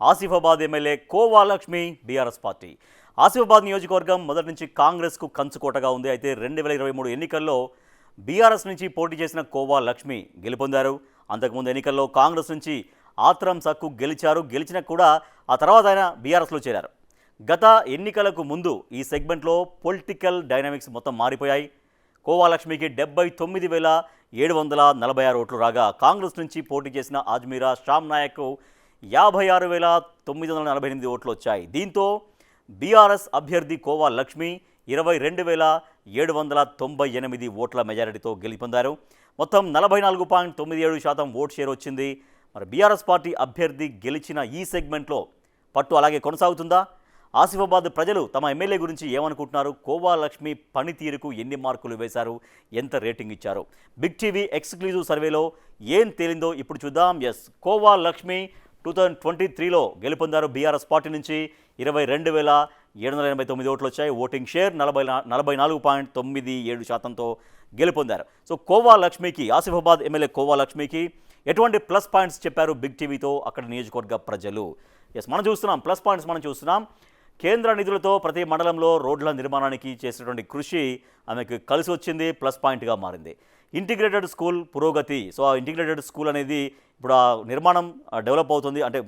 Asifabad MLA khoa Lakshmi BRS party. Asifabad నియోజకవర్గం మొదటి నుంచి కాంగ్రెస్కు కంచుకోటగా ఉంది. అయితే 2023 ఎన్నికల్లో బీఆర్ఎస్ నుంచి పోటీ చేసిన కోవా లక్ష్మి గెలుపొందారు. అంతకుముందు ఎన్నికల్లో కాంగ్రెస్ నుంచి ఆత్రం సక్కు గెలిచారు. గెలిచిన కూడా ఆ తర్వాత ఆయన బీఆర్ఎస్లో చేరారు. గత ఎన్నికలకు ముందు ఈ సెగ్మెంట్లో పొలిటికల్ డైనామిక్స్ మొత్తం మారిపోయాయి. కోవా లక్ష్మికి 79,746 ఓట్లు రాగా కాంగ్రెస్ నుంచి పోటీ చేసిన అజ్మీరా శ్యామ్ నాయక్ 56,948 ఓట్లు వచ్చాయి. దీంతో బీఆర్ఎస్ అభ్యర్థి కోవా లక్ష్మి 22,798 ఓట్ల మెజారిటీతో గెలుపొందారు. మొత్తం 44.97% ఓట్ షేర్ వచ్చింది. మరి బీఆర్ఎస్ పార్టీ అభ్యర్థి గెలిచిన ఈ సెగ్మెంట్లో పట్టు అలాగే కొనసాగుతుందా? ఆసిఫాబాద్ ప్రజలు తమ ఎమ్మెల్యే గురించి ఏమనుకుంటున్నారు? కోవా లక్ష్మి పనితీరుకు ఎన్ని మార్కులు వేశారు? ఎంత రేటింగ్ ఇచ్చారు? బిగ్ టీవీ ఎక్స్క్లూజివ్ సర్వేలో ఏం తేలిందో ఇప్పుడు చూద్దాం. కోవా లక్ష్మి 2023లో గెలుపొందారు. బీఆర్ఎస్ పార్టీ నుంచి 22,789 ఓట్లు వచ్చాయి. ఓటింగ్ షేర్ 44.97%తో గెలుపొందారు. సో కోవా లక్ష్మికి, ఆసిఫాబాద్ ఎమ్మెల్యే కోవా లక్ష్మికి ఎటువంటి ప్లస్ పాయింట్స్ చెప్పారు బిగ్ టీవీతో అక్కడ నియోజకవర్గ ప్రజలు? మనం చూస్తున్నాం ప్లస్ పాయింట్స్. మనం చూస్తున్నాం కేంద్ర నిధులతో ప్రతి మండలంలో రోడ్ల నిర్మాణానికి చేసినటువంటి కృషి ఆమెకు కలిసి వచ్చింది, ప్లస్ పాయింట్గా మారింది. ఇంటిగ్రేటెడ్ స్కూల్ పురోగతి. సో ఆ ఇంటిగ్రేటెడ్ స్కూల్ అనేది ఇప్పుడు ఆ నిర్మాణం డెవలప్ అవుతుంది, అంటే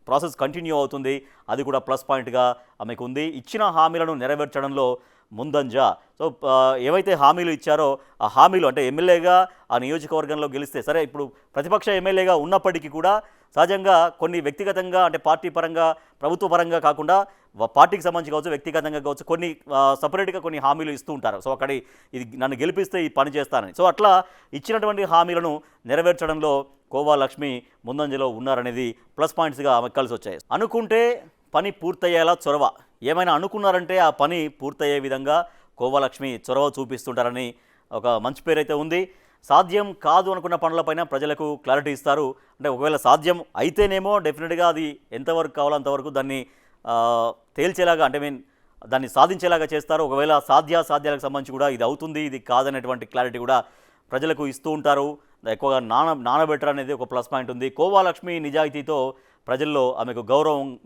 ప్రాసెస్ కంటిన్యూ అవుతుంది. అది కూడా ప్లస్ పాయింట్గా ఆమెకు ఉంది. ఇచ్చిన హామీలను నెరవేర్చడంలో ముందంజ. సో ఏవైతే హామీలు ఇచ్చారో ఆ హామీలు, అంటే ఎమ్మెల్యేగా ఆ నియోజకవర్గంలో గెలిస్తే సరే, ఇప్పుడు ప్రతిపక్ష ఎమ్మెల్యేగా ఉన్నప్పటికీ కూడా సహజంగా కొన్ని వ్యక్తిగతంగా, అంటే పార్టీ పరంగా ప్రభుత్వ పరంగా కాకుండా పార్టీకి సంబంధించి కావచ్చు, వ్యక్తిగతంగా కావచ్చు, కొన్ని సపరేట్గా కొన్ని హామీలు ఇస్తూ ఉంటారు. సో అక్కడ ఇది నన్ను గెలిపిస్తే ఈ పని చేస్తానని. సో అట్లా ఇచ్చినటువంటి హామీలను నెరవేర్చడంలో కోవా లక్ష్మి ముందంజలో ఉన్నారనేది ప్లస్ పాయింట్స్గా ఆమెకు కలిసి వచ్చాయి. అనుకుంటే పని పూర్తయ్యేలా చొరవ. ఏమైనా అనుకున్నారంటే ఆ పని పూర్తయ్యే విధంగా కోవా లక్ష్మి చొరవ చూపిస్తుంటారని ఒక మంచి పేరైతే ఉంది. సాధ్యం కాదు అనుకున్న పనులపైన ప్రజలకు క్లారిటీ ఇస్తారు. అంటే ఒకవేళ సాధ్యం అయితేనేమో డెఫినెట్గా అది ఎంతవరకు కావాలో అంతవరకు దాన్ని తేల్చేలాగా, అంటే దాన్ని సాధించేలాగా చేస్తారు. ఒకవేళ సాధ్యాలకు సంబంధించి కూడా ఇది అవుతుంది, ఇది కాదనేటువంటి క్లారిటీ కూడా ప్రజలకు ఇస్తూ ఉంటారు. ఎక్కువగా నానబెట్టరు అనేది ఒక ప్లస్ పాయింట్ ఉంది. కోవా లక్ష్మి నిజాయితీతో ప్రజల్లో ఆమెకు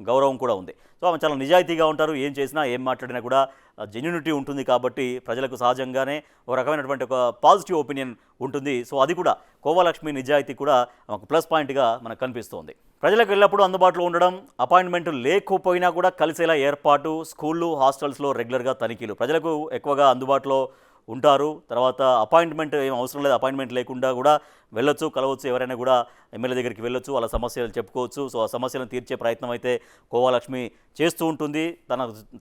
గౌరవం కూడా ఉంది. సో ఆమె చాలా నిజాయితీగా ఉంటారు. ఏం చేసినా ఏం మాట్లాడినా కూడా జెన్యూనిటీ ఉంటుంది. కాబట్టి ప్రజలకు సహజంగానే ఒక రకమైనటువంటి ఒక పాజిటివ్ ఒపీనియన్ ఉంటుంది. సో అది కూడా కోవా లక్ష్మి నిజాయితీ కూడా ఆమెకు ప్లస్ పాయింట్గా మనకు కనిపిస్తోంది. ప్రజలకు ఎల్లప్పుడూ అందుబాటులో ఉండడం, అపాయింట్మెంట్ లేకపోయినా కూడా కలిసేలా ఏర్పాటు, స్కూళ్ళు హాస్టల్స్లో రెగ్యులర్గా తనిఖీలు. ప్రజలకు ఎక్కువగా అందుబాటులో ఉంటారు. తర్వాత అపాయింట్మెంట్ ఏం అవసరం లేదు, అపాయింట్మెంట్ లేకుండా కూడా వెళ్ళొచ్చు, కలవచ్చు, ఎవరైనా కూడా ఎమ్మెల్యే దగ్గరికి వెళ్ళొచ్చు, వాళ్ళ సమస్యలు చెప్పుకోవచ్చు. సో ఆ సమస్యలను తీర్చే ప్రయత్నం అయితే కోవా లక్ష్మి చేస్తూ ఉంటుంది.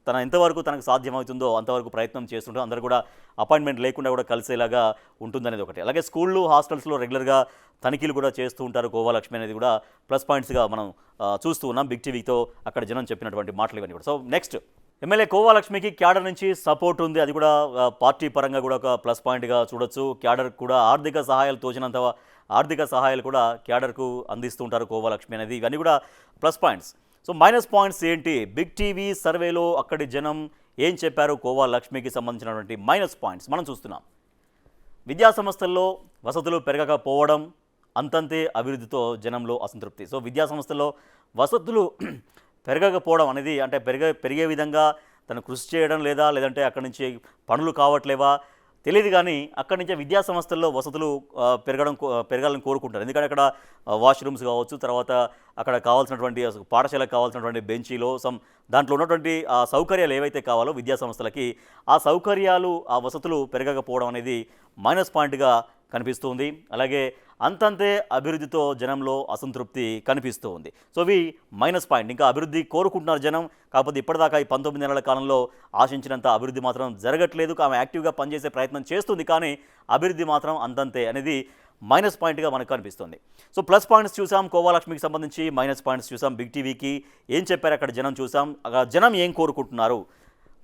తన ఎంతవరకు తనకు సాధ్యమవుతుందో అంతవరకు ప్రయత్నం చేస్తుంటుంది. అందరూ కూడా అపాయింట్మెంట్ లేకుండా కూడా కలిసేలాగా ఉంటుందనేది ఒకటి. అలాగే స్కూళ్ళు హాస్టల్స్లో రెగ్యులర్గా తనిఖీలు కూడా చేస్తూ ఉంటారు కోవా లక్ష్మి అనేది కూడా ప్లస్ పాయింట్స్గా మనం చూస్తూ ఉన్నాం. బిగ్ టీవీతో అక్కడ జనం చెప్పినటువంటి మాటలు ఇవన్నీ కూడా. సో నెక్స్ట్, ఎమ్మెల్యే కోవా లక్ష్మికి క్యాడర్ నుంచి సపోర్ట్ ఉంది. అది కూడా పార్టీ పరంగా కూడా ఒక ప్లస్ పాయింట్గా చూడొచ్చు. క్యాడర్ కూడా ఆర్థిక సహాయాలు, తోచినంత ఆర్థిక సహాయాలు కూడా క్యాడర్కు అందిస్తూ ఉంటారు కోవా లక్ష్మి అనేది. ఇవన్నీ కూడా plus points. So minus points ఏంటి? బిగ్ టీవీ సర్వేలో అక్కడి జనం ఏం చెప్పారు కోవా లక్ష్మికి సంబంధించినటువంటి మైనస్ పాయింట్స్ మనం చూస్తున్నాం. విద్యా సంస్థల్లో వసతులు పెరగకపోవడం, అంతంతే అభివృద్ధితో జనంలో అసంతృప్తి. సో విద్యా సంస్థల్లో వసతులు పెరగకపోవడం అనేది, అంటే పెరిగే విధంగా తను కృషి చేయడం లేదంటే అక్కడి నుంచి పనులు కావట్లేవా తెలియదు, కానీ అక్కడి నుంచే విద్యా సంస్థల్లో వసతులు పెరగాలని కోరుకుంటారు. ఎందుకంటే అక్కడ వాష్రూమ్స్ కావచ్చు, తర్వాత అక్కడ కావాల్సినటువంటి పాఠశాలకు కావాల్సినటువంటి బెంచీలో దాంట్లో ఉన్నటువంటి ఆ సౌకర్యాలు ఏవైతే కావాలో విద్యా సంస్థలకి, ఆ సౌకర్యాలు, ఆ వసతులు పెరగకపోవడం అనేది మైనస్ పాయింట్గా కనిపిస్తుంది. అలాగే అంతంతే అభివృద్ధితో జనంలో అసంతృప్తి కనిపిస్తూ ఉంది. సో ఇవి మైనస్ పాయింట్. ఇంకా అభివృద్ధి కోరుకుంటున్నారు జనం, కాకపోతే ఇప్పటిదాకా ఈ 19 నెలల కాలంలో ఆశించినంత అభివృద్ధి మాత్రం జరగట్లేదు. ఆమె యాక్టివ్గా పనిచేసే ప్రయత్నం చేస్తుంది, కానీ అభివృద్ధి మాత్రం అంతంతే అనేది మైనస్ పాయింట్గా మనకు కనిపిస్తుంది. సో ప్లస్ పాయింట్స్ చూసాం కోవా లక్ష్మికి సంబంధించి, మైనస్ పాయింట్స్ చూసాం. బిగ్ టీవీకి ఏం చెప్పారు అక్కడ జనం చూసాం. జనం ఏం కోరుకుంటున్నారు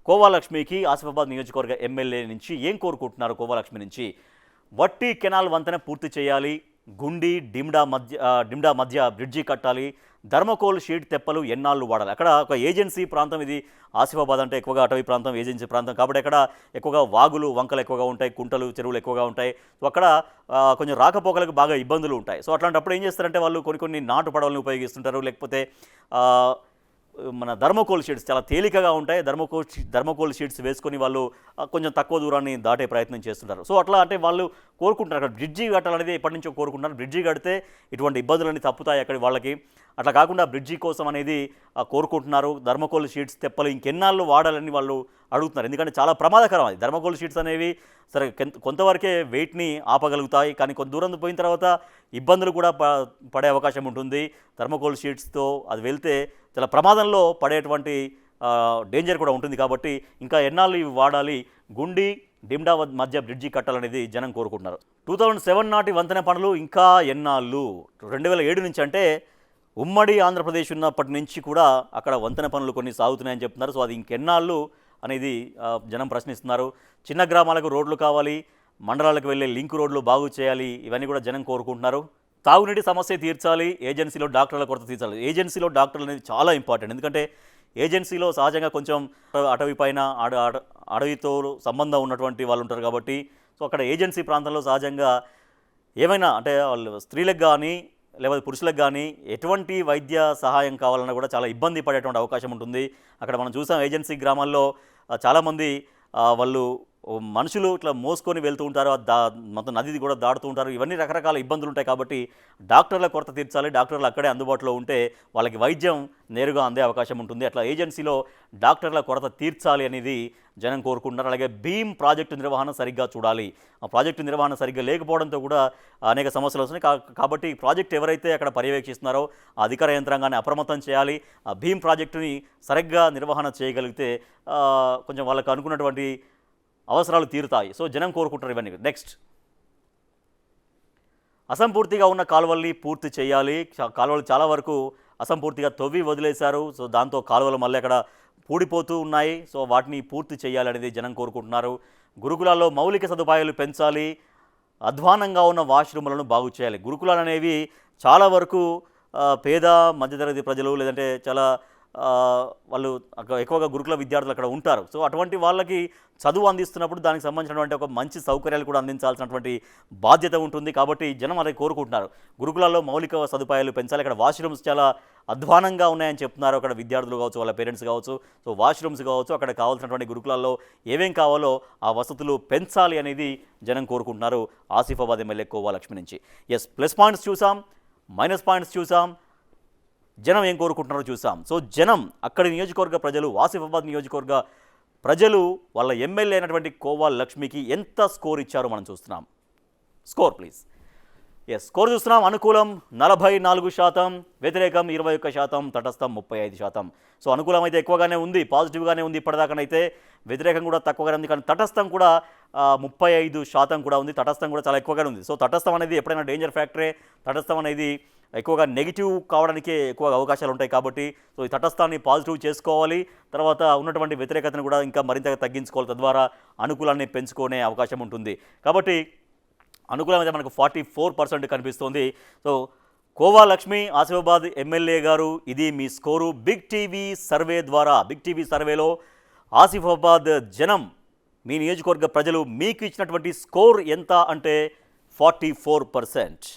కోవా లక్ష్మికి, ఆసిఫాబాద్ నియోజకవర్గ ఎమ్మెల్యే నుంచి ఏం కోరుకుంటున్నారు కోవా లక్ష్మి నుంచి? వట్టి కెనాల్ వంతెన పూర్తి చేయాలి, గుండి డిమ్డా మధ్య బ్రిడ్జి కట్టాలి, ధర్మకోల్ షీట్ తెప్పలు ఎన్నాళ్ళు వాడాలి. అక్కడ ఒక ఏజెన్సీ ప్రాంతం ఇది. ఆసిఫాబాద్ అంటే ఎక్కువగా అటవీ ప్రాంతం, ఏజెన్సీ ప్రాంతం కాబట్టి అక్కడ ఎక్కువగా వాగులు వంకలు ఎక్కువగా ఉంటాయి, కుంటలు చెరువులు ఎక్కువగా ఉంటాయి. సో అక్కడ కొంచెం రాకపోకలకు బాగా ఇబ్బందులు ఉంటాయి. సో అట్లాంటప్పుడు ఏం చేస్తారంటే వాళ్ళు కొన్ని నాటు పడవలను ఉపయోగిస్తుంటారు, లేకపోతే మన ధర్మకోల్ షీట్స్ చాలా తేలికగా ఉంటాయి. ధర్మకోల్ షీట్స్ వేసుకొని వాళ్ళు కొంచెం తక్కువ దూరాన్ని దాటే ప్రయత్నం చేస్తుంటారు. సో అట్లా అంటే వాళ్ళు కోరుకుంటున్నారు అక్కడ బ్రిడ్జి కట్టాలనేది ఎప్పటి నుంచో కోరుకుంటున్నారు. బ్రిడ్జి కడితే ఇటువంటి ఇబ్బందులన్నీ తప్పుతాయి అక్కడి వాళ్ళకి. అట్లా కాకుండా బ్రిడ్జి కోసం అనేది కోరుకుంటున్నారు. ధర్మకోల్ షీట్స్ తెప్పలు ఇంకెన్నాళ్ళు వాడాలని వాళ్ళు అడుగుతున్నారు. ఎందుకంటే చాలా ప్రమాదకరం అది. ధర్మకోల్ షీట్స్ అనేవి సరే కొంతవరకే వెయిట్ని ఆపగలుగుతాయి, కానీ కొంత దూరం పోయిన తర్వాత ఇబ్బందులు కూడా పడే అవకాశం ఉంటుంది. థర్మోకోల్ షీట్స్తో అది వెళ్తే చాలా ప్రమాదంలో పడేటువంటి డేంజర్ కూడా ఉంటుంది. కాబట్టి ఇంకా ఎన్నాళ్ళు ఇవి వాడాలి, గుండి డిమ్డా మధ్య బ్రిడ్జి కట్టాలనేది జనం కోరుకుంటున్నారు. 2007 నాటి వంతెన పనులు ఇంకా ఎన్నాళ్ళు? 2007 నుంచి అంటే ఉమ్మడి ఆంధ్రప్రదేశ్ ఉన్నప్పటి నుంచి కూడా అక్కడ వంతెన పనులు కొన్ని సాగుతున్నాయని చెప్తున్నారు. సో అది ఇంకెన్నాళ్ళు అనేది జనం ప్రశ్నిస్తున్నారు. చిన్న గ్రామాలకు రోడ్లు కావాలి, మండలాలకు వెళ్ళే లింక్ రోడ్లు బాగు చేయాలి, ఇవన్నీ కూడా జనం కోరుకుంటున్నారు. తాగునీటి సమస్య తీర్చాలి, ఏజెన్సీలో డాక్టర్ల కొరత తీర్చాలి. ఏజెన్సీలో డాక్టర్లు అనేది చాలా ఇంపార్టెంట్. ఎందుకంటే ఏజెన్సీలో సహజంగా కొంచెం అటవీ పైన అడవితో సంబంధం ఉన్నటువంటి వాళ్ళు ఉంటారు కాబట్టి సో అక్కడ ఏజెన్సీ ప్రాంతంలో సహజంగా ఏమైనా అంటే వాళ్ళు స్త్రీలకు కానీ లేకపోతే పురుషులకు కానీ ఎటువంటి వైద్య సహాయం కావాలన్నా కూడా చాలా ఇబ్బంది పడేటువంటి అవకాశం ఉంటుంది. అక్కడ మనం చూసాం ఏజెన్సీ గ్రామాల్లో చాలామంది వాళ్ళు మనుషులు ఇట్లా మోసుకొని వెళ్తూ ఉంటారు, మొత్తం నది కూడా దాటుతూ ఉంటారు. ఇవన్నీ రకరకాల ఇబ్బందులు ఉంటాయి. కాబట్టి డాక్టర్ల కొరత తీర్చాలి, డాక్టర్లు అక్కడే అందుబాటులో ఉంటే వాళ్ళకి వైద్యం నేరుగా అందే అవకాశం ఉంటుంది. అట్లా ఏజెన్సీలో డాక్టర్ల కొరత తీర్చాలి అనేది జనం కోరుకుంటున్నారు. అలాగే భీమ్ ప్రాజెక్టు నిర్వహణ సరిగ్గా చూడాలి. ఆ ప్రాజెక్టు నిర్వహణ సరిగ్గా లేకపోవడంతో కూడా అనేక సమస్యలు వస్తున్నాయి. కాబట్టి ప్రాజెక్టు ఎవరైతే అక్కడ పర్యవేక్షిస్తున్నారో ఆ అధికార యంత్రాంగాన్ని అప్రమత్తం చేయాలి. ఆ భీమ్ ప్రాజెక్టుని సరిగ్గా నిర్వహణ చేయగలిగితే కొంచెం వాళ్ళకు అనుకున్నటువంటి అవసరాలు తీరుతాయి. సో జనం కోరుకుంటారు ఇవన్నీ. నెక్స్ట్, అసంపూర్తిగా ఉన్న కాలువల్ని పూర్తి చేయాలి. కాలువలు చాలా వరకు అసంపూర్తిగా తవ్వి వదిలేశారు. సో దాంతో కాలువలు మళ్ళీ అక్కడ పూడిపోతూ ఉన్నాయి. సో వాటిని పూర్తి చేయాలనేది జనం కోరుకుంటున్నారు. గురుకులాల్లో మౌలిక సదుపాయాలు పెంచాలి, అధ్వానంగా ఉన్న వాష్రూములను బాగు చేయాలి. గురుకులాలు అనేవి చాలా వరకు పేద మధ్యతరగతి ప్రజలు లేదంటే చాలా వాళ్ళు ఎక్కువగా గురుకుల విద్యార్థులు అక్కడ ఉంటారు. సో అటువంటి వాళ్ళకి చదువు అందిస్తున్నప్పుడు దానికి సంబంధించినటువంటి ఒక మంచి సౌకర్యాలు కూడా అందించాల్సినటువంటి బాధ్యత ఉంటుంది. కాబట్టి జనం అది కోరుకుంటున్నారు. గురుకులాల్లో మౌలిక సదుపాయాలు పెంచాలి. అక్కడ వాష్రూమ్స్ చాలా అధ్వానంగా ఉన్నాయని చెప్తున్నారు అక్కడ విద్యార్థులు కావచ్చు, వాళ్ళ పేరెంట్స్ కావచ్చు. సో వాష్రూమ్స్ కావచ్చు, అక్కడ కావాల్సినటువంటి గురుకులాల్లో ఏమేం కావాలో ఆ వసతులు పెంచాలి అనేది జనం కోరుకుంటున్నారు. ఆసిఫాబాద్ ఎమ్మెల్యే కోవా లక్ష్మి నుంచి. ఎస్, ప్లస్ పాయింట్స్ చూసాం, మైనస్ పాయింట్స్ చూసాం, జనం ఏం కోరుకుంటున్నారో చూసాం. సో జనం అక్కడి నియోజకవర్గ ప్రజలు, ఆసిఫాబాద్ నియోజకవర్గ ప్రజలు వాళ్ళ ఎమ్మెల్యే అయినటువంటి కోవా లక్ష్మికి ఎంత స్కోర్ ఇచ్చారో మనం చూస్తున్నాం. Score please. ఎస్, స్కోర్ చూస్తున్నాం. అనుకూలం 44%, వ్యతిరేకం 21%, తటస్థం 35%. సో అనుకూలం అయితే ఎక్కువగానే ఉంది, పాజిటివ్గానే ఉంది ఇప్పటిదాకానైతే. వ్యతిరేకం కూడా తక్కువగానే ఉంది, కానీ తటస్థం కూడా 35% కూడా ఉంది. తటస్థం కూడా చాలా ఎక్కువగానే ఉంది. సో తటస్థం అనేది ఎప్పుడైనా డేంజర్ ఫ్యాక్టరే. తటస్థం అనేది ఎక్కువగా నెగిటివ్ కావడానికే ఎక్కువ అవకాశాలు ఉంటాయి. కాబట్టి సో ఈ తటస్థాన్ని పాజిటివ్ చేసుకోవాలి, తర్వాత ఉన్నటువంటి వ్యతిరేకతను కూడా ఇంకా మరింతగా తగ్గించుకోవాలి. తద్వారా అనుకూలాన్ని పెంచుకునే అవకాశం ఉంటుంది. కాబట్టి అనుకూలం అయితే మనకు 44% కనిపిస్తోంది. సో కోవా లక్ష్మి ఆసిఫాబాద్ ఎమ్మెల్యే గారు, ఇది మీ స్కోరు బిగ్ టీవీ సర్వే ద్వారా. బిగ్ టీవీ సర్వేలో ఆసిఫాబాద్ జనం, మీ నియోజకవర్గ ప్రజలు మీకు ఇచ్చినటువంటి స్కోర్ ఎంత అంటే 44%.